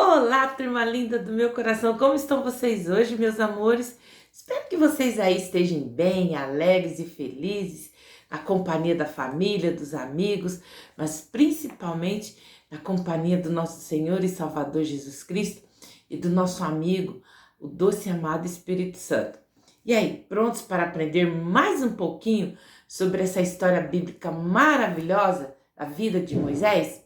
Olá, turma linda do meu coração, como estão vocês hoje, meus amores? Espero que vocês aí estejam bem, alegres e felizes, na companhia da família, dos amigos, mas principalmente na companhia do nosso Senhor e Salvador Jesus Cristo e do nosso amigo, o doce e amado Espírito Santo. E aí, prontos para aprender mais um pouquinho sobre essa história bíblica maravilhosa, a vida de Moisés?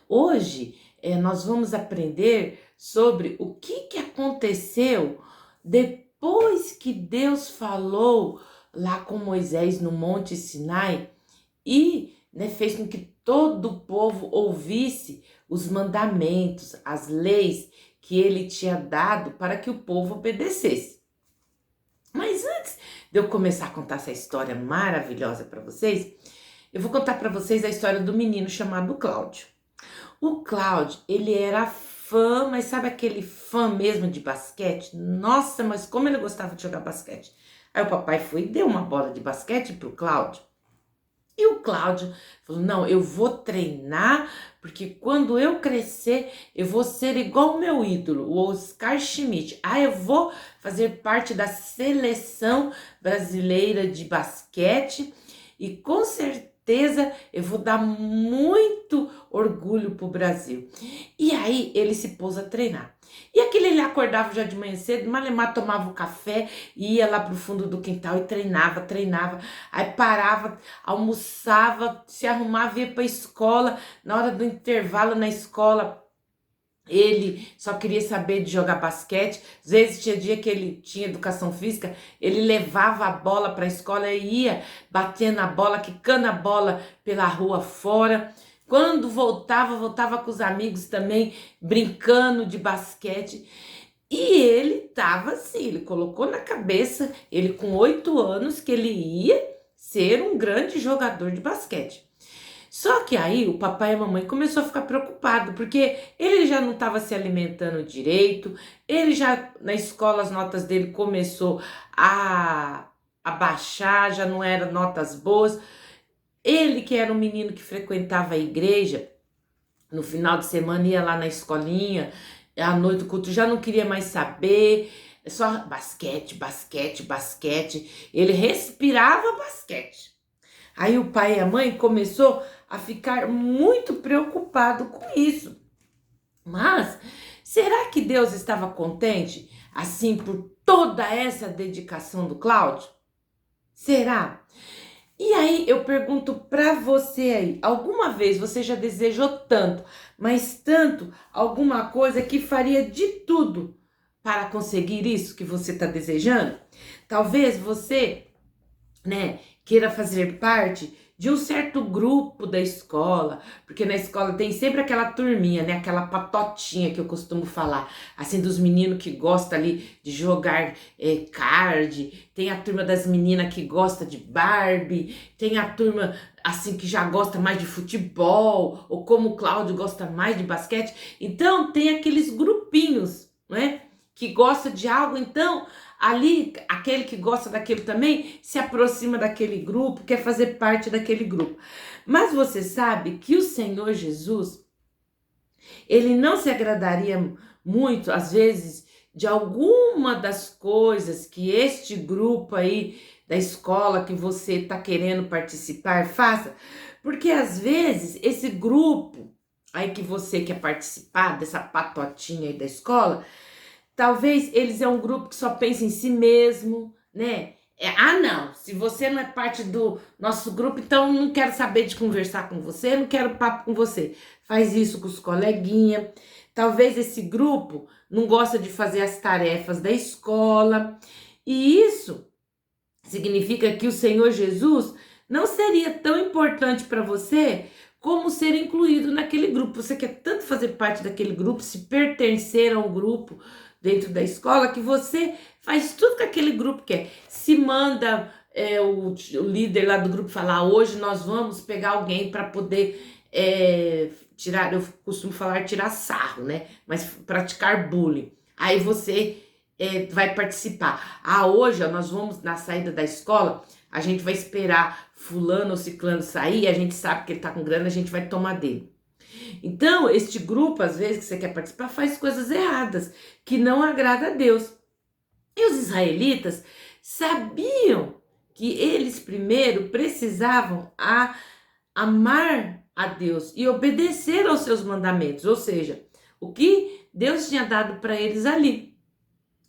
Hoje nós vamos aprender sobre o que aconteceu depois que Deus falou lá com Moisés no Monte Sinai e fez com que todo o povo ouvisse os mandamentos, as leis que ele tinha dado para que o povo obedecesse. Mas antes de eu começar a contar essa história maravilhosa para vocês, eu vou contar para vocês a história do menino chamado Cláudio. O Cláudio, ele era fã, mas sabe aquele fã mesmo de basquete? Nossa, mas como ele gostava de jogar basquete. Aí o papai foi e deu uma bola de basquete pro Cláudio. E o Cláudio falou, não, eu vou treinar, porque quando eu crescer, eu vou ser igual o meu ídolo, o Oscar Schmidt. Eu vou fazer parte da seleção brasileira de basquete e com certeza eu vou dar muito orgulho pro Brasil. E aí ele se pôs a treinar. E ele acordava já de manhã cedo, malemar tomava o café, ia lá pro fundo do quintal e treinava. Aí parava, almoçava, se arrumava, ia pra escola. Na hora do intervalo na escola, ele só queria saber de jogar basquete. Às vezes tinha dia que ele tinha educação física, ele levava a bola para a escola e ia batendo a bola, quicando a bola pela rua fora. Quando voltava com os amigos também, brincando de basquete. E ele tava assim, ele colocou na cabeça, ele com 8 anos, que ele ia ser um grande jogador de basquete. Só que aí o papai e a mamãe começou a ficar preocupado, porque ele já não estava se alimentando direito, ele já, na escola, as notas dele começou a baixar, já não eram notas boas. Ele, que era um menino que frequentava a igreja, no final de semana ia lá na escolinha, à noite o culto, já não queria mais saber, só basquete. Ele respirava basquete. Aí o pai e a mãe começou a ficar muito preocupado com isso. Mas será que Deus estava contente assim por toda essa dedicação do Cláudio? Será? E aí eu pergunto para você aí, alguma vez você já desejou tanto, mas tanto, alguma coisa que faria de tudo para conseguir isso que você está desejando? Talvez você, queira fazer parte de um certo grupo da escola, porque na escola tem sempre aquela turminha, aquela patotinha que eu costumo falar, assim, dos meninos que gostam ali de jogar card, tem a turma das meninas que gosta de Barbie, tem a turma, assim, que já gosta mais de futebol, ou como o Cláudio gosta mais de basquete, então tem aqueles grupinhos, que gosta de algo, então ali, aquele que gosta daquilo também se aproxima daquele grupo, quer fazer parte daquele grupo. Mas você sabe que o Senhor Jesus, ele não se agradaria muito, às vezes, de alguma das coisas que este grupo aí da escola que você está querendo participar faça, porque às vezes esse grupo aí que você quer participar, dessa patotinha aí da escola, talvez eles é um grupo que só pensa em si mesmo, não, se você não é parte do nosso grupo, então não quero saber de conversar com você, não quero papo com você. Faz isso com os coleguinhas. Talvez esse grupo não gosta de fazer as tarefas da escola. E isso significa que o Senhor Jesus não seria tão importante para você como ser incluído naquele grupo. Você quer tanto fazer parte daquele grupo, se pertencer a um grupo dentro da escola, que você faz tudo que aquele grupo quer. Se manda o líder lá do grupo falar, hoje nós vamos pegar alguém para poder tirar, eu costumo falar tirar sarro, mas praticar bullying. Aí você vai participar. Hoje nós vamos na saída da escola, a gente vai esperar fulano ou ciclano sair, a gente sabe que ele tá com grana, a gente vai tomar dele. Então, este grupo, às vezes, que você quer participar, faz coisas erradas, que não agrada a Deus. E os israelitas sabiam que eles primeiro precisavam amar a Deus e obedecer aos seus mandamentos, ou seja, o que Deus tinha dado para eles ali.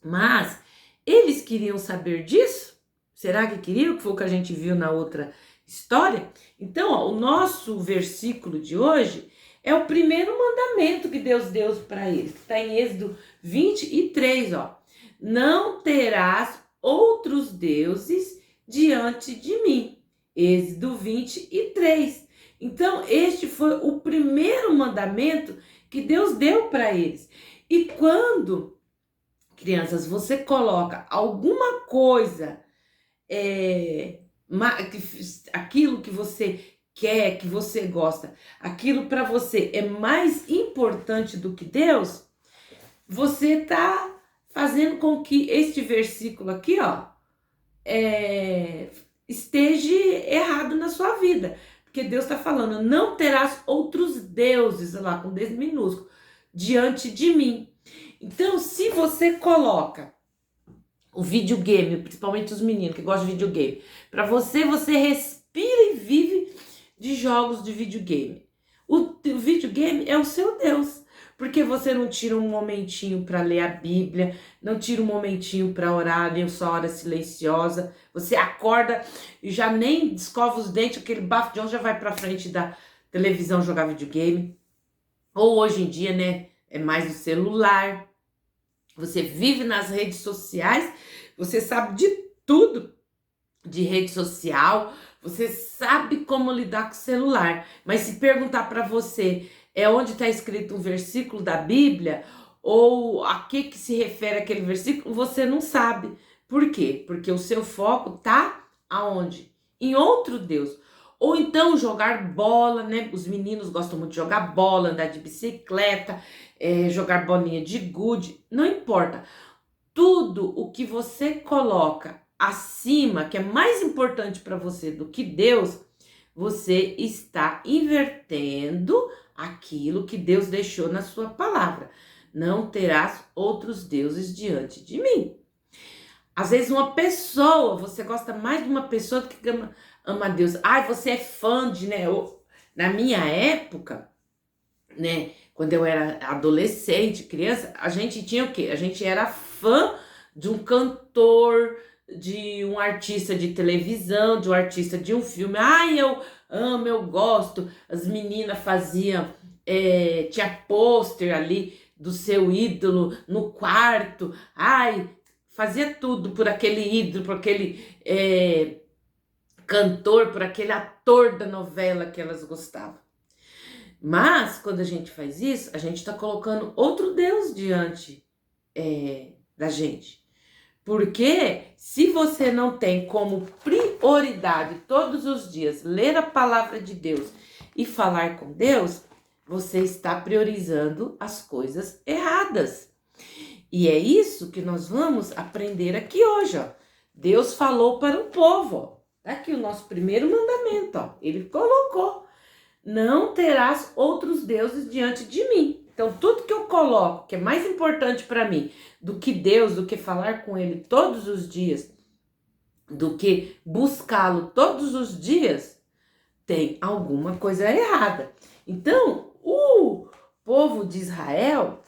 Mas eles queriam saber disso? Será que queriam? Que foi o que a gente viu na outra história? Então, ó, o nosso versículo de hoje é o primeiro mandamento que Deus deu para eles, que está em Êxodo 23, ó. Não terás outros deuses diante de mim. Êxodo 23. Então, este foi o primeiro mandamento que Deus deu para eles. E quando, crianças, você coloca alguma coisa, aquilo que você quer, que você gosta, aquilo para você é mais importante do que Deus, você está fazendo com que este versículo aqui, ó, esteja errado na sua vida. Porque Deus está falando, não terás outros deuses, lá com D minúsculo, diante de mim. Então, se você coloca o videogame, principalmente os meninos que gostam de videogame, para você respira e vive de jogos de videogame. O videogame é o seu Deus, porque você não tira um momentinho para ler a Bíblia, não tira um momentinho para orar, nem só hora silenciosa. Você acorda e já nem escova os dentes, aquele bafo de onde já vai para frente da televisão jogar videogame. Ou hoje em dia, né, é mais no celular. Você vive nas redes sociais, você sabe de tudo de rede social, você sabe como lidar com o celular. Mas se perguntar para você onde está escrito um versículo da Bíblia ou a que se refere aquele versículo, você não sabe. Por quê? Porque o seu foco está aonde? Em outro Deus. Ou então jogar bola, né? Os meninos gostam muito de jogar bola, andar de bicicleta, jogar bolinha de gude, não importa. Tudo o que você coloca acima, que é mais importante para você do que Deus, você está invertendo aquilo que Deus deixou na sua palavra. Não terás outros deuses diante de mim. Às vezes uma pessoa, você gosta mais de uma pessoa do que ama Deus. Ai, você é fã de, né? Na minha época, né? Quando eu era adolescente, criança, a gente tinha o quê? A gente era fã de um cantor, de um artista de televisão, de um artista de um filme. Ai, eu amo, eu gosto. As meninas faziam, tinha pôster ali do seu ídolo no quarto. Ai, fazia tudo por aquele ídolo, por aquele cantor, por aquele ator da novela que elas gostavam. Mas, quando a gente faz isso, a gente está colocando outro Deus diante da gente. Porque se você não tem como prioridade todos os dias ler a palavra de Deus e falar com Deus, você está priorizando as coisas erradas. E é isso que nós vamos aprender aqui hoje, ó. Deus falou para o povo, ó. Tá aqui o nosso primeiro mandamento, ó. Ele colocou: não terás outros deuses diante de mim. Então, tudo que eu coloco, que é mais importante para mim do que Deus, do que falar com Ele todos os dias, do que buscá-lo todos os dias, tem alguma coisa errada. Então, o povo de Israel,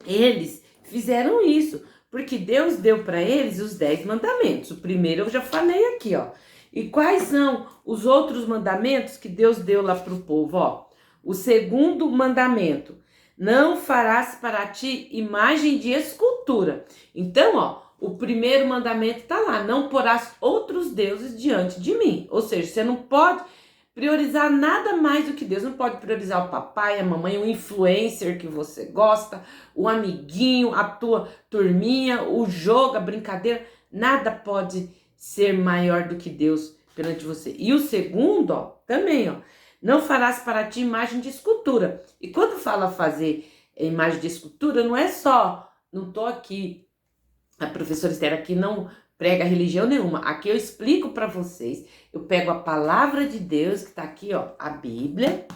eles fizeram isso, porque Deus deu para eles os 10 mandamentos. O primeiro eu já falei aqui, ó. E quais são os outros mandamentos que Deus deu lá para o povo? Ó, o segundo mandamento: não farás para ti imagem de escultura. Então, ó, o primeiro mandamento tá lá: não porás outros deuses diante de mim. Ou seja, você não pode priorizar nada mais do que Deus. Não pode priorizar o papai, a mamãe, o influencer que você gosta, o amiguinho, a tua turminha, o jogo, a brincadeira. Nada pode ser maior do que Deus perante você. E o segundo, ó, também, ó: não farás para ti imagem de escultura. E quando fala fazer imagem de escultura, não é só, não tô aqui, a professora Esther aqui não prega religião nenhuma. Aqui eu explico para vocês. Eu pego a palavra de Deus, que tá aqui, ó, a Bíblia,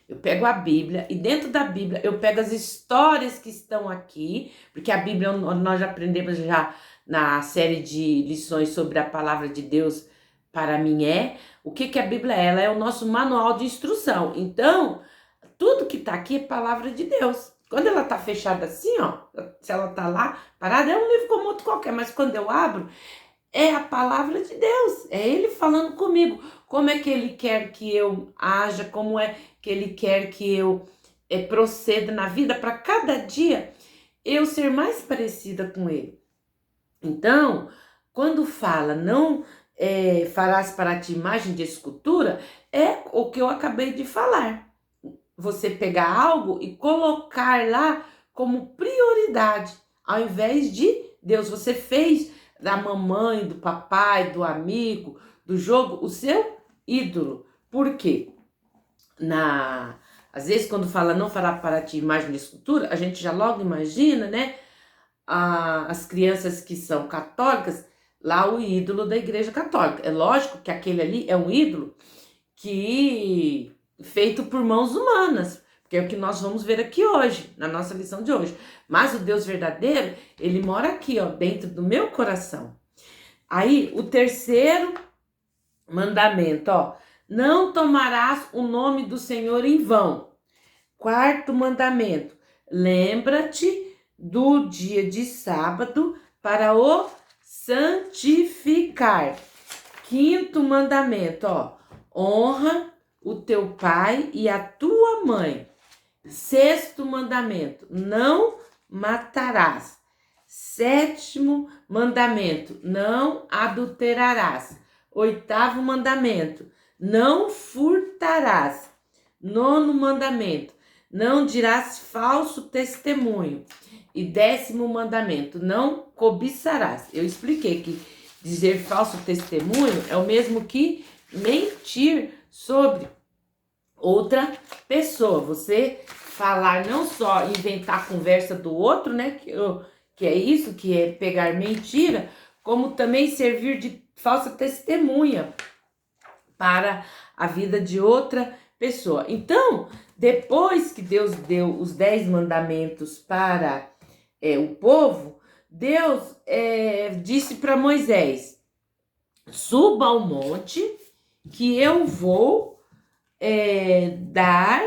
Eu pego a Bíblia e dentro da Bíblia eu pego as histórias que estão aqui, porque a Bíblia nós já aprendemos já na série de lições sobre a palavra de Deus para mim o que que a Bíblia é? Ela é o nosso manual de instrução. Então, tudo que está aqui é palavra de Deus. Quando ela está fechada assim, ó, se ela está lá parada, é um livro como outro qualquer, mas quando eu abro, é a palavra de Deus, é Ele falando comigo, como é que Ele quer que eu haja, como é que Ele quer que eu proceda na vida, para cada dia eu ser mais parecida com Ele. Então, quando fala, não farás para ti imagem de escultura, é o que eu acabei de falar. Você pegar algo e colocar lá como prioridade, ao invés de Deus. Você fez da mamãe, do papai, do amigo, do jogo, o seu ídolo. Por quê? Às vezes, quando fala não fará para ti imagem de escultura, a gente já logo imagina, né? As crianças que são católicas, lá o ídolo da Igreja Católica. É lógico que aquele ali é um ídolo que feito por mãos humanas, porque é o que nós vamos ver aqui hoje, na nossa lição de hoje. Mas o Deus verdadeiro, ele mora aqui, ó, dentro do meu coração. Aí, o terceiro mandamento, ó, não tomarás o nome do Senhor em vão. Quarto mandamento, lembra-te do dia de sábado para o santificar. Quinto mandamento, ó, honra o teu pai e a tua mãe. Sexto mandamento, não matarás. Sétimo mandamento, não adulterarás. Oitavo mandamento, não furtarás. Nono mandamento, não dirás falso testemunho. E 10º mandamento, não cobiçarás. Eu expliquei que dizer falso testemunho é o mesmo que mentir sobre outra pessoa. Você falar, não só inventar a conversa do outro, né? Que é isso, que é pegar mentira, como também servir de falsa testemunha para a vida de outra pessoa. Então, depois que Deus deu os 10 mandamentos para o povo, Deus disse para Moisés: suba ao monte que eu vou dar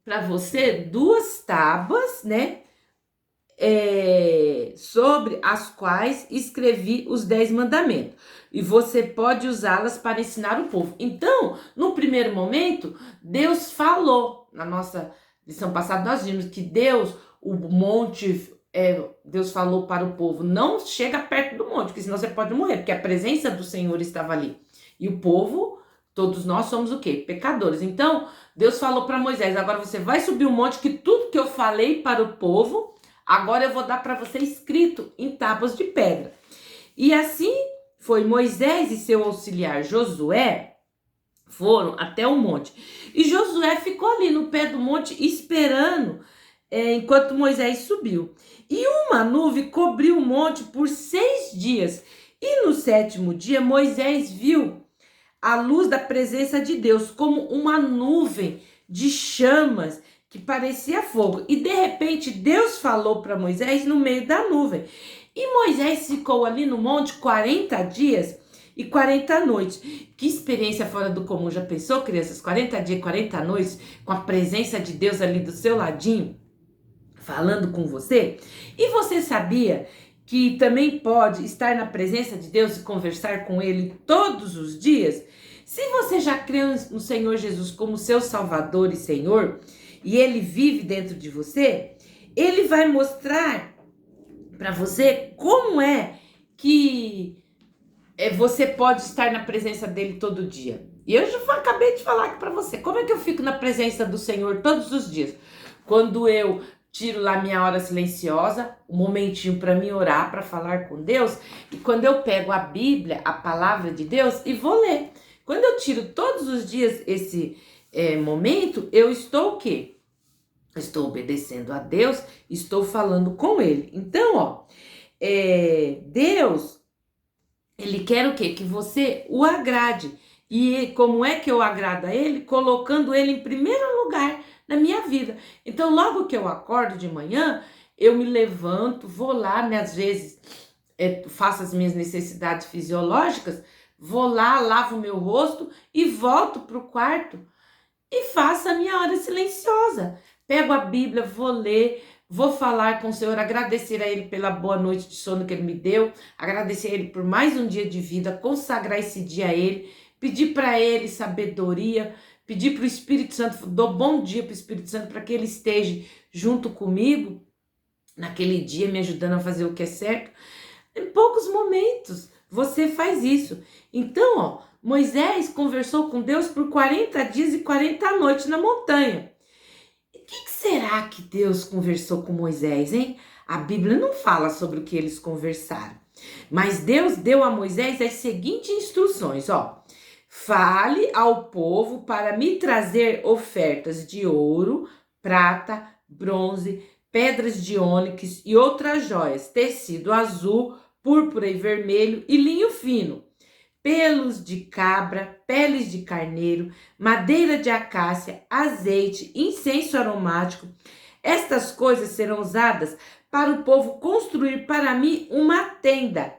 para você 2 tábuas, né? Sobre as quais escrevi os 10 mandamentos. E você pode usá-las para ensinar o povo. Então, no primeiro momento, Deus falou. Na nossa lição passada, nós vimos que Deus, o monte, Deus falou para o povo, não chega perto do monte, porque senão você pode morrer, porque a presença do Senhor estava ali. E o povo, todos nós somos o quê? Pecadores. Então, Deus falou para Moisés, agora você vai subir o monte, que tudo que eu falei para o povo, agora eu vou dar para você escrito em tábuas de pedra. E assim foi Moisés e seu auxiliar Josué foram até o monte. E Josué ficou ali no pé do monte esperando enquanto Moisés subiu. E uma nuvem cobriu o monte por 6 dias. E no 7º dia Moisés viu a luz da presença de Deus como uma nuvem de chamas que parecia fogo. E de repente Deus falou para Moisés no meio da nuvem. E Moisés ficou ali no monte 40 dias e 40 noites. Que experiência fora do comum. Já pensou, crianças? 40 dias e 40 noites com a presença de Deus ali do seu ladinho, falando com você? E você sabia que também pode estar na presença de Deus e conversar com Ele todos os dias? Se você já crê no Senhor Jesus como seu Salvador e Senhor, e Ele vive dentro de você, Ele vai mostrar para você como é que você pode estar na presença dele todo dia. E eu já acabei de falar aqui para você, como é que eu fico na presença do Senhor todos os dias? Quando eu tiro lá minha hora silenciosa, um momentinho para me orar, para falar com Deus, e quando eu pego a Bíblia, a palavra de Deus, e vou ler. Quando eu tiro todos os dias esse momento, eu estou o quê? Estou obedecendo a Deus, estou falando com Ele. Então, ó, Deus, Ele quer o quê? Que você o agrade. E como é que eu agrado a Ele? Colocando Ele em primeiro lugar na minha vida. Então, logo que eu acordo de manhã, eu me levanto, vou lá, né, às vezes faço as minhas necessidades fisiológicas, vou lá, lavo meu rosto e volto para o quarto e faço a minha hora silenciosa. Pego a Bíblia, vou ler, vou falar com o Senhor, agradecer a Ele pela boa noite de sono que Ele me deu, agradecer a Ele por mais um dia de vida, consagrar esse dia a Ele, pedir para Ele sabedoria, pedir para o Espírito Santo, dou bom dia para o Espírito Santo para que Ele esteja junto comigo naquele dia, me ajudando a fazer o que é certo. Em poucos momentos você faz isso. Então, ó, Moisés conversou com Deus por 40 dias e 40 noites na montanha. E o que será que Deus conversou com Moisés, hein? A Bíblia não fala sobre o que eles conversaram. Mas Deus deu a Moisés as seguintes instruções, ó. Fale ao povo para me trazer ofertas de ouro, prata, bronze, pedras de ônix e outras joias, tecido azul, púrpura e vermelho e linho fino, pelos de cabra, peles de carneiro, madeira de acácia, azeite, incenso aromático. Estas coisas serão usadas para o povo construir para mim uma tenda,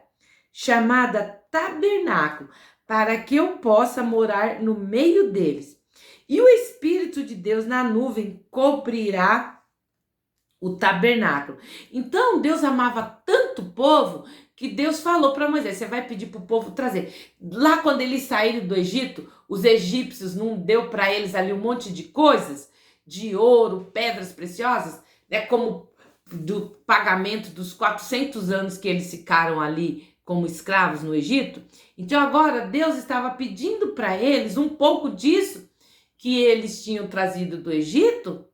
chamada tabernáculo, para que eu possa morar no meio deles. E o Espírito de Deus na nuvem cobrirá o tabernáculo. Então Deus amava tanto o povo que Deus falou para Moisés, você vai pedir para o povo trazer. Lá quando eles saíram do Egito, os egípcios não deu para eles ali um monte de coisas, de ouro, pedras preciosas, né, como do pagamento dos 400 anos que eles ficaram ali como escravos no Egito. Então agora Deus estava pedindo para eles um pouco disso que eles tinham trazido do Egito,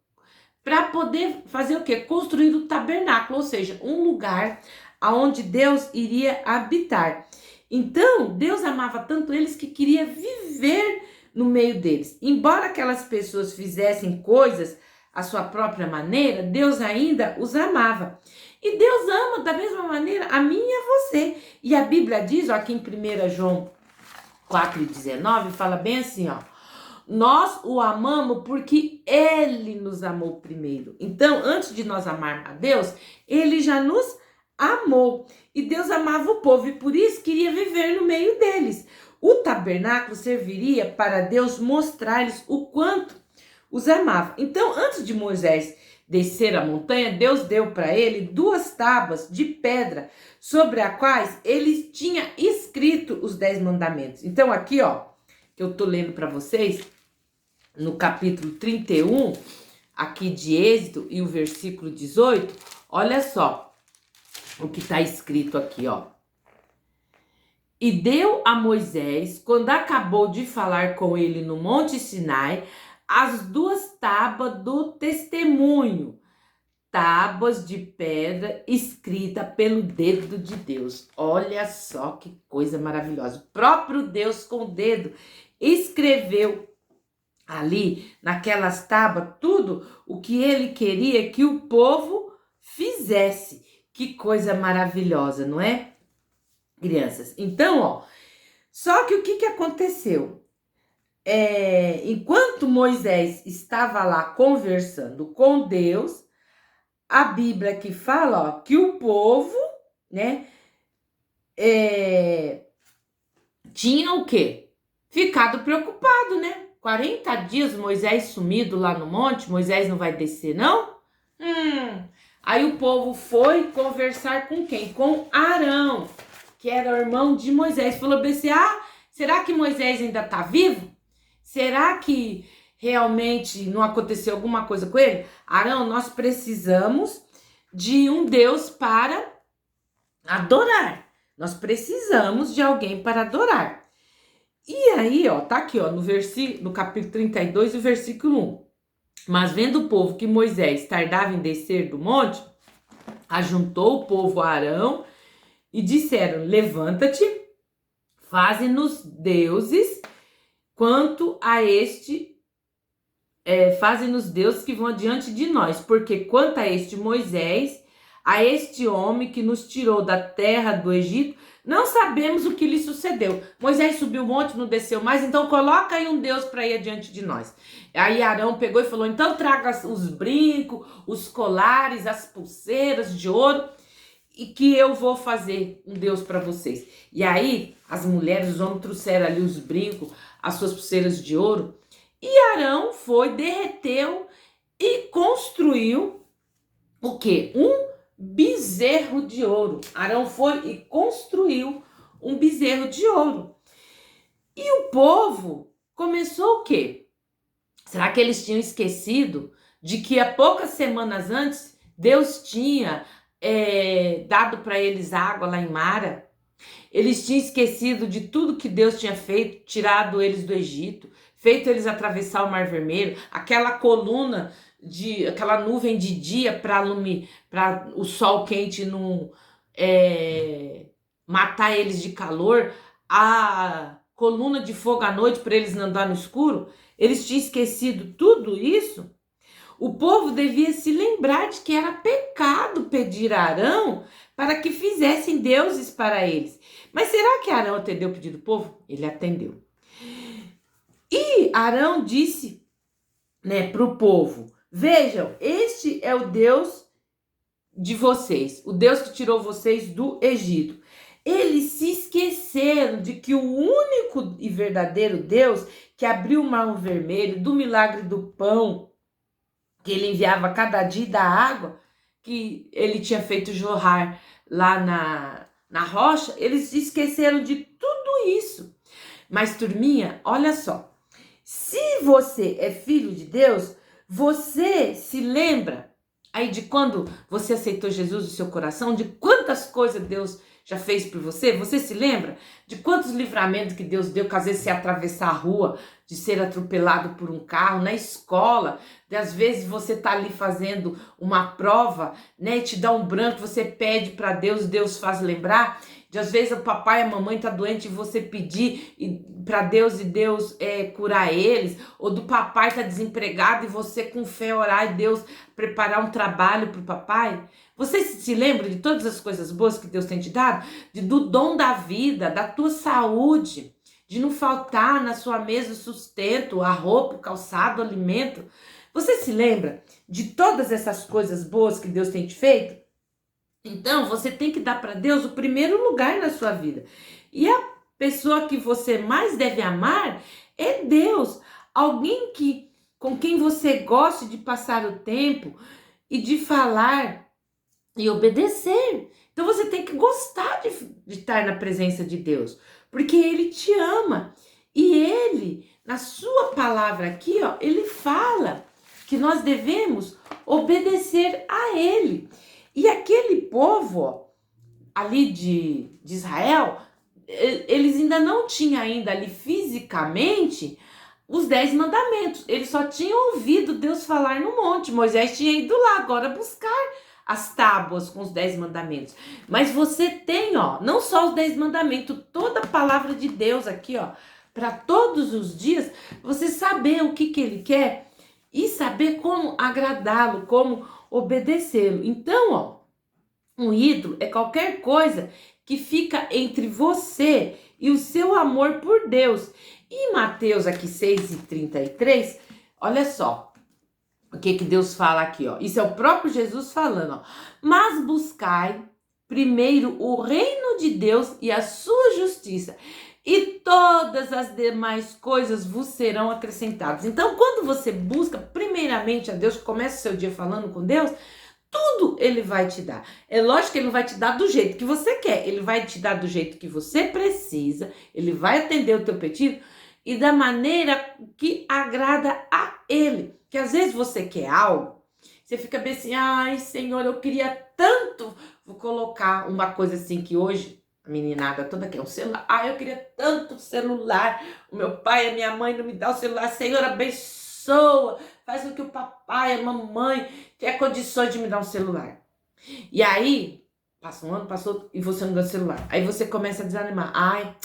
para poder fazer o quê? Construir o tabernáculo, ou seja, um lugar aonde Deus iria habitar. Então, Deus amava tanto eles que queria viver no meio deles. Embora aquelas pessoas fizessem coisas à sua própria maneira, Deus ainda os amava. E Deus ama da mesma maneira a mim e a você. E a Bíblia diz, ó, aqui em 1 João 4,19, fala bem assim, ó. Nós o amamos porque Ele nos amou primeiro. Então, antes de nós amarmos a Deus, Ele já nos amou. E Deus amava o povo e por isso queria viver no meio deles. O tabernáculo serviria para Deus mostrar-lhes o quanto os amava. Então, antes de Moisés descer a montanha, Deus deu para ele 2 tábuas de pedra, sobre as quais ele tinha escrito os 10 mandamentos. Então, aqui, ó, que eu tô lendo para vocês, no capítulo 31, aqui de Êxodo, e o versículo 18, olha só o que está escrito aqui, ó. E deu a Moisés, quando acabou de falar com ele no Monte Sinai, as 2 tábuas do testemunho, tábuas de pedra escrita pelo dedo de Deus. Olha só que coisa maravilhosa. O próprio Deus com o dedo escreveu ali naquelas tábuas tudo o que ele queria que o povo fizesse. Que coisa maravilhosa, não é, crianças? Então, ó, só que o que aconteceu? Enquanto Moisés estava lá conversando com Deus, a Bíblia que fala, ó, que o povo, né, tinha o quê? Ficado preocupado, né? 40 dias Moisés sumido lá no monte, Moisés não vai descer, não? Aí o povo foi conversar com quem? Com Arão, que era o irmão de Moisés. Falou assim, será que Moisés ainda está vivo? Será que realmente não aconteceu alguma coisa com ele? Arão, nós precisamos de um Deus para adorar. Nós precisamos de alguém para adorar. E aí, ó, tá aqui, ó, no capítulo 32, o versículo 1. Mas vendo o povo que Moisés tardava em descer do monte, ajuntou o povo a Arão e disseram, levanta-te, faze-nos deuses, quanto a este, faze-nos deuses que vão adiante de nós, porque quanto a este Moisés, a este homem que nos tirou da terra do Egito, não sabemos o que lhe sucedeu. Moisés subiu o monte, não desceu mais, então coloca aí um Deus para ir adiante de nós. Aí Arão pegou e falou, então traga os brincos, os colares, as pulseiras de ouro, e que eu vou fazer um Deus para vocês. E aí as mulheres, os homens trouxeram ali os brincos, as suas pulseiras de ouro, e Arão foi, derreteu e construiu o quê? Um bezerro de ouro. Arão foi e construiu um bezerro de ouro. E o povo começou o quê? Será que eles tinham esquecido de que há poucas semanas antes Deus tinha dado para eles água lá em Mara? Eles tinham esquecido de tudo que Deus tinha feito, tirado eles do Egito, feito eles atravessar o Mar Vermelho, aquela coluna, aquela nuvem de dia para o sol quente não matar eles de calor, a coluna de fogo à noite para eles não andar no escuro. Eles tinham esquecido tudo isso. O povo devia se lembrar de que era pecado pedir a Arão para que fizessem deuses para eles. Mas será que Arão atendeu o pedido do povo? Ele atendeu. E Arão disse, para o povo, vejam, este é o Deus de vocês, o Deus que tirou vocês do Egito. Eles se esqueceram de que o único e verdadeiro Deus que abriu o Mar Vermelho, do milagre do pão, que ele enviava cada dia da água, que ele tinha feito jorrar lá na rocha, eles se esqueceram de tudo isso. Mas, turminha, olha só, se você é filho de Deus, você se lembra aí de quando você aceitou Jesus no seu coração, de quantas coisas Deus já fez por você? Você se lembra de quantos livramentos que Deus deu, que às vezes você atravessar a rua, de ser atropelado por um carro, na escola, de às vezes você tá ali fazendo uma prova, e te dá um branco, você pede para Deus, Deus faz lembrar, de às vezes o papai e a mamãe tá doente e você pedir para Deus e Deus curar eles, ou do papai tá desempregado e você com fé orar e Deus preparar um trabalho pro papai. Você se lembra de todas as coisas boas que Deus tem te dado? Do dom da vida, da tua saúde, de não faltar na sua mesa o sustento, a roupa, o calçado, o alimento. Você se lembra de todas essas coisas boas que Deus tem te feito? Então, você tem que dar para Deus o primeiro lugar na sua vida. E a pessoa que você mais deve amar é Deus. Alguém com quem você goste de passar o tempo e de falar e obedecer. Então você tem que gostar de estar na presença de Deus, porque Ele te ama. E Ele, na sua palavra aqui, Ele fala que nós devemos obedecer a Ele. E aquele povo, ali de Israel, eles ainda não tinham ainda ali fisicamente os 10 mandamentos. Eles só tinham ouvido Deus falar no monte. Moisés tinha ido lá agora buscar as tábuas com os 10 mandamentos. Mas você tem, não só os 10 mandamentos, toda a palavra de Deus aqui, para todos os dias, você saber o que Ele quer e saber como agradá-lo, como obedecê-lo. Então, um ídolo é qualquer coisa que fica entre você e o seu amor por Deus. E Mateus aqui 6:33, olha só o que Deus fala aqui, Isso é o próprio Jesus falando, Mas buscai primeiro o reino de Deus e a sua justiça, e todas as demais coisas vos serão acrescentadas. Então, quando você busca primeiramente a Deus, começa o seu dia falando com Deus, tudo Ele vai te dar. É lógico que Ele não vai te dar do jeito que você quer, Ele vai te dar do jeito que você precisa, Ele vai atender o teu pedido e da maneira que agrada a Ele. Que às vezes você quer algo, você fica bem assim, ai Senhor, eu queria tanto, vou colocar uma coisa assim que hoje a meninada toda quer um celular, eu queria tanto celular, o meu pai e a minha mãe não me dão o celular, Senhor abençoa, faz com que o papai e a mamãe tenham condições de me dar um celular. E aí, passa um ano, passou e você não dá o celular, aí você começa a desanimar,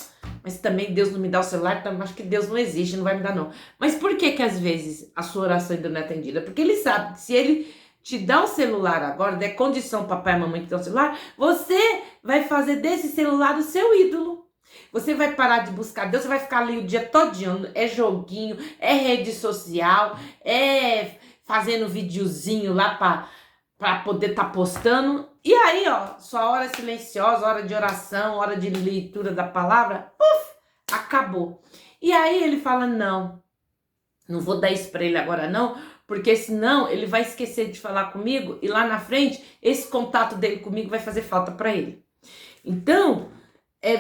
mas também Deus não me dá o celular, então acho que Deus não existe, não vai me dar não. Mas por que às vezes a sua oração ainda não é atendida? Porque Ele sabe que se Ele te dá um celular agora, der condição papai e mamãe que tem um celular, você vai fazer desse celular o seu ídolo. Você vai parar de buscar Deus, você vai ficar ali o dia todinho, é joguinho, é rede social, é fazendo videozinho lá para poder estar postando. E aí, ó, sua hora silenciosa, hora de oração, hora de leitura da palavra, puf, acabou. E aí ele fala, não vou dar isso para ele agora não, porque senão ele vai esquecer de falar comigo e lá na frente esse contato dele comigo vai fazer falta para ele. Então,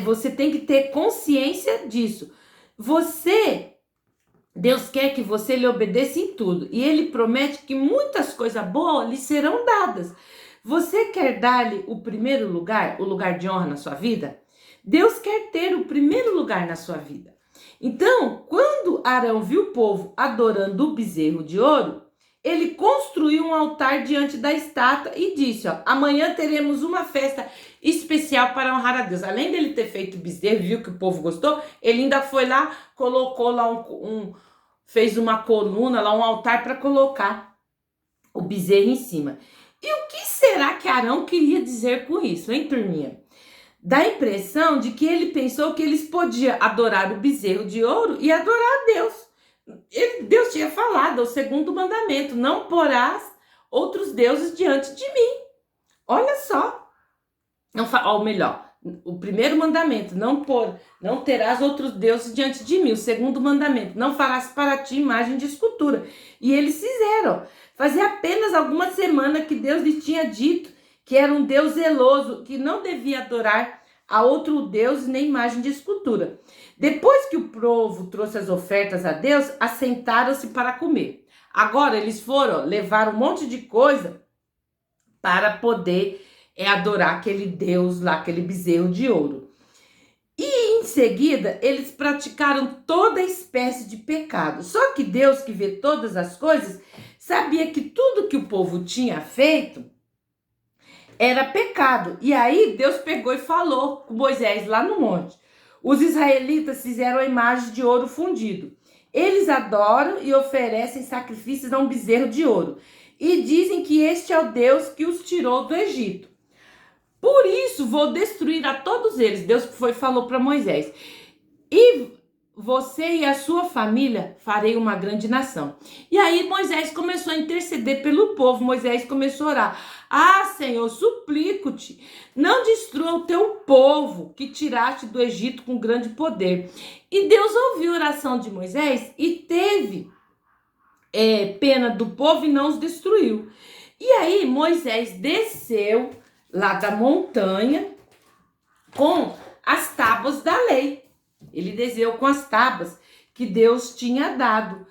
você tem que ter consciência disso. Deus quer que você lhe obedeça em tudo. E ele promete que muitas coisas boas lhe serão dadas. Você quer dar-lhe o primeiro lugar, o lugar de honra na sua vida? Deus quer ter o primeiro lugar na sua vida. Então, quando Arão viu o povo adorando o bezerro de ouro, ele construiu um altar diante da estátua e disse, ó, amanhã teremos uma festa especial para honrar a Deus. Além dele ter feito o bezerro, viu que o povo gostou, ele ainda foi lá, colocou lá fez uma coluna, lá um altar para colocar o bezerro em cima. E o que será que Arão queria dizer com isso, hein, turminha? Dá a impressão de que ele pensou que eles podiam adorar o bezerro de ouro e adorar a Deus. Deus tinha falado, o segundo mandamento, não porás outros deuses diante de mim. Olha só. Ou melhor, o primeiro mandamento, não terás outros deuses diante de mim. O segundo mandamento, não farás para ti imagem de escultura. E eles fizeram. Fazia apenas algumas semanas que Deus lhes tinha dito que era um Deus zeloso, que não devia adorar a outro Deus nem imagem de escultura. Depois que o povo trouxe as ofertas a Deus, assentaram-se para comer. Agora eles levar um monte de coisa para poder adorar aquele Deus lá, aquele bezerro de ouro. E em seguida, eles praticaram toda espécie de pecado. Só que Deus, que vê todas as coisas, sabia que tudo que o povo tinha feito era pecado. E aí Deus pegou e falou com Moisés lá no monte. Os israelitas fizeram a imagem de ouro fundido. Eles adoram e oferecem sacrifícios a um bezerro de ouro. E dizem que este é o Deus que os tirou do Egito. Por isso vou destruir a todos eles. Deus falou para Moisés. E você e a sua família farei uma grande nação. E aí Moisés começou a interceder pelo povo. Moisés começou a orar. Ah, Senhor, suplico-te, não destrua o teu povo que tiraste do Egito com grande poder. E Deus ouviu a oração de Moisés e teve pena do povo e não os destruiu. E aí Moisés desceu lá da montanha com as tábuas da lei. Ele desceu com as tábuas que Deus tinha dado,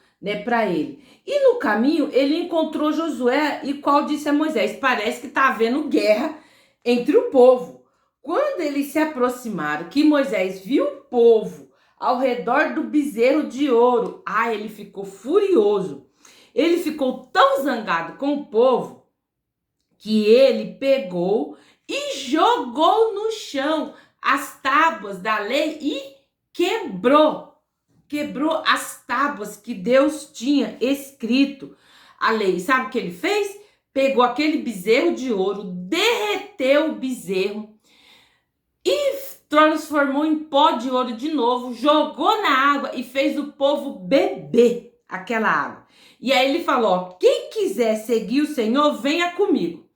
para ele. E no caminho ele encontrou Josué e qual disse a Moisés, parece que está havendo guerra entre o povo. Quando eles se aproximaram, que Moisés viu o povo ao redor do bezerro de ouro, ele ficou furioso. Ele ficou tão zangado com o povo que ele pegou e jogou no chão as tábuas da lei e quebrou as tábuas que Deus tinha escrito a lei. Sabe o que ele fez? Pegou aquele bezerro de ouro, derreteu o bezerro e transformou em pó de ouro de novo, jogou na água e fez o povo beber aquela água. E aí ele falou, quem quiser seguir o Senhor, venha comigo.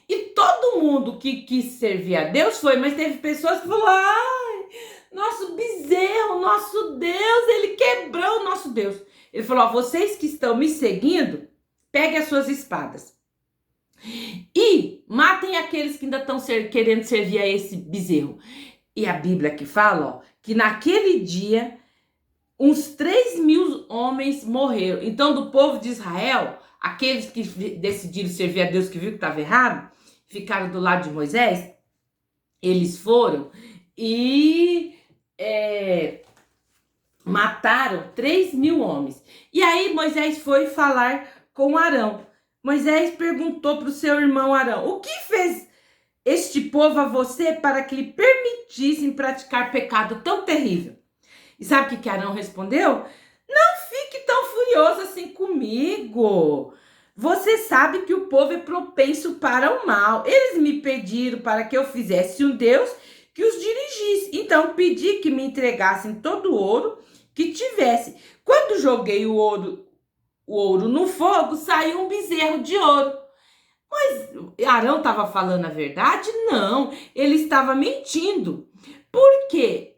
E todo mundo que quis servir a Deus foi, mas teve pessoas que falaram, nosso bezerro, nosso Deus, ele quebrou o nosso Deus. Ele falou, vocês que estão me seguindo, peguem as suas espadas e matem aqueles que ainda estão querendo servir a esse bezerro. E a Bíblia que fala, que naquele dia, uns 3.000 homens morreram. Então, do povo de Israel, aqueles que decidiram servir a Deus, que viu que estava errado, ficaram do lado de Moisés, eles foram e mataram 3.000 homens. E aí Moisés foi falar com Arão. Moisés perguntou para o seu irmão Arão, o que fez este povo a você para que lhe permitissem praticar pecado tão terrível? E sabe o que Arão respondeu? Não fique tão furioso assim comigo. Você sabe que o povo é propenso para o mal. Eles me pediram para que eu fizesse um Deus que os dirigisse. Então pedi que me entregassem todo o ouro que tivesse. Quando joguei o ouro no fogo, saiu um bezerro de ouro. Mas Arão estava falando a verdade? Não, ele estava mentindo. Por quê?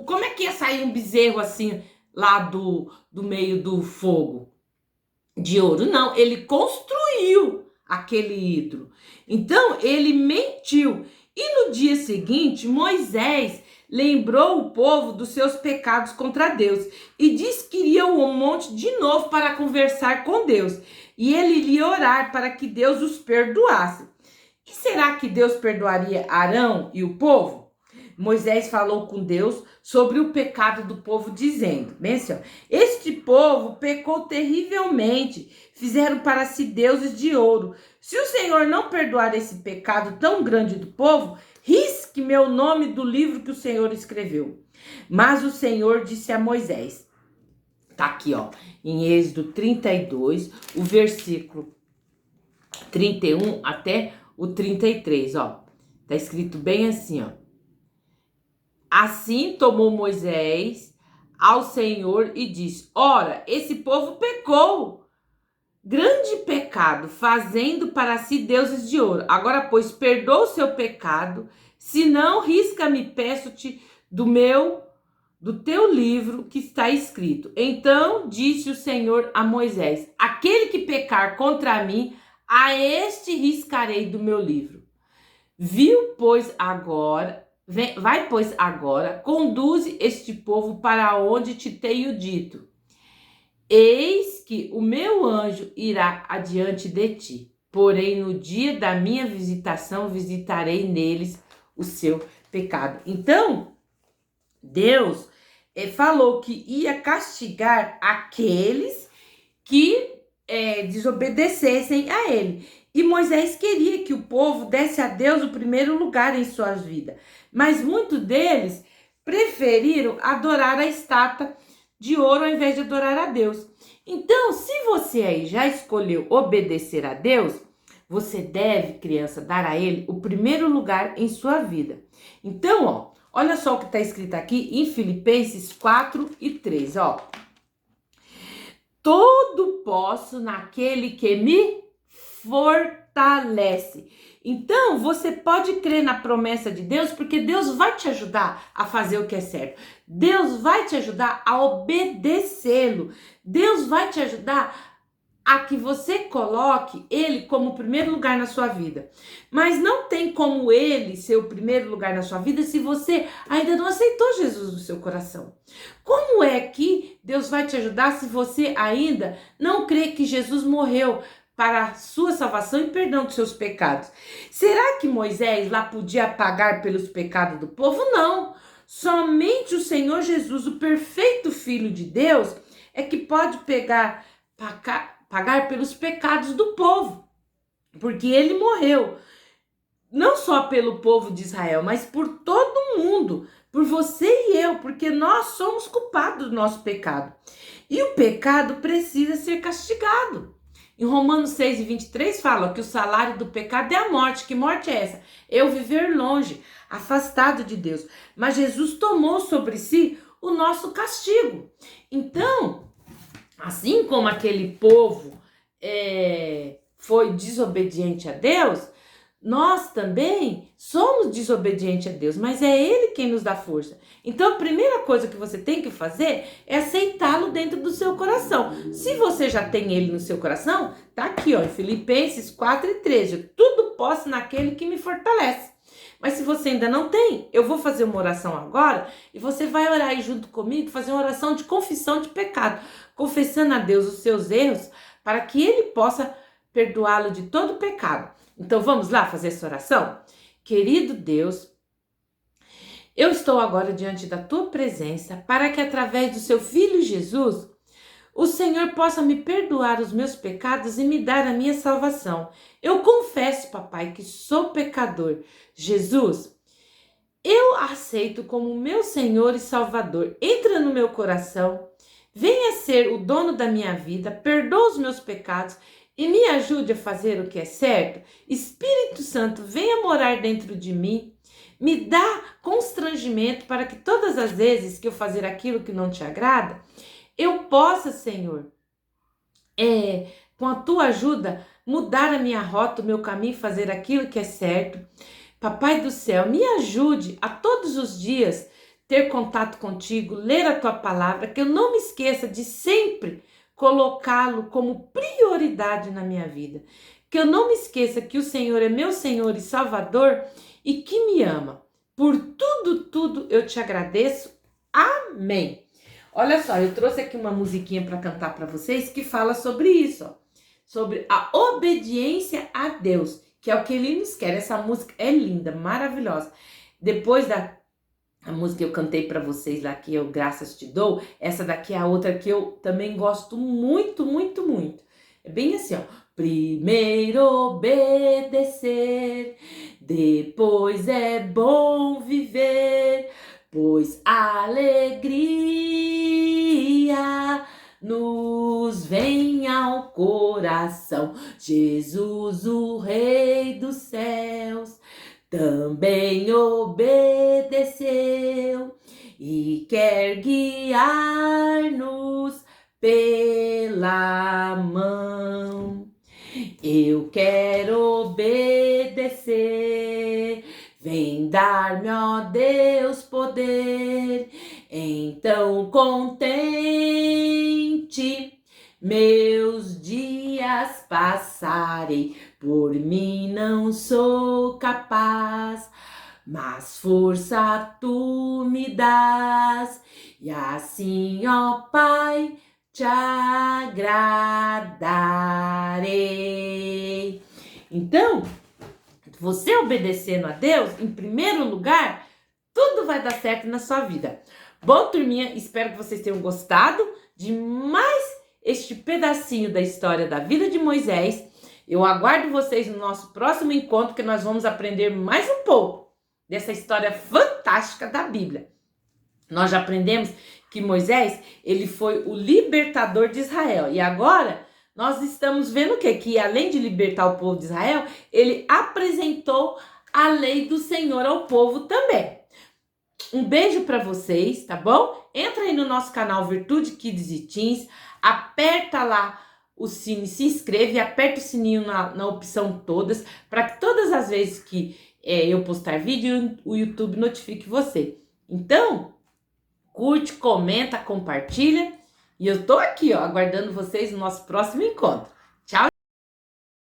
Como é que ia sair um bezerro assim lá do meio do fogo de ouro? Não, ele construiu aquele ídolo. Então ele mentiu. E no dia seguinte, Moisés lembrou o povo dos seus pecados contra Deus e disse que iria um monte de novo para conversar com Deus. E ele iria orar para que Deus os perdoasse. E será que Deus perdoaria Arão e o povo? Moisés falou com Deus sobre o pecado do povo, dizendo, bem assim, ó, este povo pecou terrivelmente, fizeram para si deuses de ouro. Se o Senhor não perdoar esse pecado tão grande do povo, risque meu nome do livro que o Senhor escreveu. Mas o Senhor disse a Moisés, tá aqui, ó, em Êxodo 32, o versículo 31 até o 33, ó. Tá escrito bem assim, ó. Assim tomou Moisés ao Senhor e disse: ora, esse povo pecou, grande pecado, fazendo para si deuses de ouro. Agora, pois, perdoa o seu pecado, senão risca-me, peço-te do teu livro que está escrito. Então disse o Senhor a Moisés: aquele que pecar contra mim, a este riscarei do meu livro. Vai, pois, agora, conduze este povo para onde te tenho dito. Eis que o meu anjo irá adiante de ti, porém no dia da minha visitação visitarei neles o seu pecado. Então, Deus falou que ia castigar aqueles que desobedecessem a ele. E Moisés queria que o povo desse a Deus o primeiro lugar em suas vidas. Mas muitos deles preferiram adorar a estátua de ouro ao invés de adorar a Deus. Então, se você aí já escolheu obedecer a Deus, você deve, criança, dar a ele o primeiro lugar em sua vida. Então, ó, olha só o que está escrito aqui em Filipenses 4:3, ó. Tudo posso naquele que me fortalece. Então, você pode crer na promessa de Deus, porque Deus vai te ajudar a fazer o que é certo. Deus vai te ajudar a obedecê-lo. Deus vai te ajudar a que você coloque ele como primeiro lugar na sua vida. Mas não tem como ele ser o primeiro lugar na sua vida se você ainda não aceitou Jesus no seu coração. Como é que Deus vai te ajudar se você ainda não crê que Jesus morreu para a sua salvação e perdão dos seus pecados? Será que Moisés lá podia pagar pelos pecados do povo? Não. Somente o Senhor Jesus, o perfeito Filho de Deus, é que pode pagar pelos pecados do povo. Porque ele morreu, não só pelo povo de Israel, mas por todo mundo, por você e eu, porque nós somos culpados do nosso pecado. E o pecado precisa ser castigado. Em Romanos 6:23 fala que o salário do pecado é a morte. Que morte é essa? Eu viver longe, afastado de Deus. Mas Jesus tomou sobre si o nosso castigo. Então, assim como aquele povo foi desobediente a Deus, nós também somos desobedientes a Deus, mas é Ele quem nos dá força. Então, a primeira coisa que você tem que fazer é aceitá-lo dentro do seu coração. Se você já tem Ele no seu coração, tá aqui, ó, em Filipenses 4:13. Tudo posso naquele que me fortalece. Mas se você ainda não tem, eu vou fazer uma oração agora e você vai orar aí junto comigo, fazer uma oração de confissão de pecado, confessando a Deus os seus erros para que Ele possa perdoá-lo de todo pecado. Então vamos lá fazer essa oração? Querido Deus, eu estou agora diante da tua presença para que através do seu Filho Jesus, o Senhor possa me perdoar os meus pecados e me dar a minha salvação. Eu confesso, papai, que sou pecador. Jesus, eu aceito como meu Senhor e Salvador. Entra no meu coração, venha ser o dono da minha vida, perdoa os meus pecados e me ajude a fazer o que é certo. Espírito Santo, venha morar dentro de mim. Me dá constrangimento para que todas as vezes que eu fazer aquilo que não te agrada, eu possa, Senhor, com a tua ajuda, mudar a minha rota, o meu caminho, fazer aquilo que é certo. Papai do céu, me ajude a todos os dias ter contato contigo, ler a tua palavra, que eu não me esqueça de sempre colocá-lo como prioridade na minha vida. Que eu não me esqueça que o Senhor é meu Senhor e Salvador e que me ama. Por tudo eu te agradeço. Amém. Olha só, eu trouxe aqui uma musiquinha para cantar para vocês que fala sobre isso, ó, sobre a obediência a Deus, que é o que Ele nos quer. Essa música é linda, maravilhosa. Depois da a música que eu cantei para vocês lá, que eu graças te dou, essa daqui é a outra que eu também gosto muito, muito, muito. É bem assim, ó. Primeiro obedecer, depois é bom viver, pois a alegria nos vem ao coração. Jesus, o Rei dos céus, também obedeceu e quer guiar-nos pela mão. Eu quero obedecer, vem dar-me, ó Deus, poder. Então contente meus dias passarei, por mim não sou capaz, mas força tu me dás, e assim, ó Pai, te agradarei. Então, você obedecendo a Deus, em primeiro lugar, tudo vai dar certo na sua vida. Bom, turminha, espero que vocês tenham gostado de mais este pedacinho da história da vida de Moisés. Eu aguardo vocês no nosso próximo encontro, que nós vamos aprender mais um pouco dessa história fantástica da Bíblia. Nós já aprendemos que Moisés, ele foi o libertador de Israel. E agora nós estamos vendo o quê? Que além de libertar o povo de Israel, ele apresentou a lei do Senhor ao povo também. Um beijo para vocês, tá bom? Entra aí no nosso canal Virtude Kids e Teens, aperta lá o sino, se inscreve e aperta o sininho na opção todas, para que todas as vezes que eu postar vídeo, o YouTube notifique você. Então, curte, comenta, compartilha, e eu tô aqui, ó, aguardando vocês no nosso próximo encontro.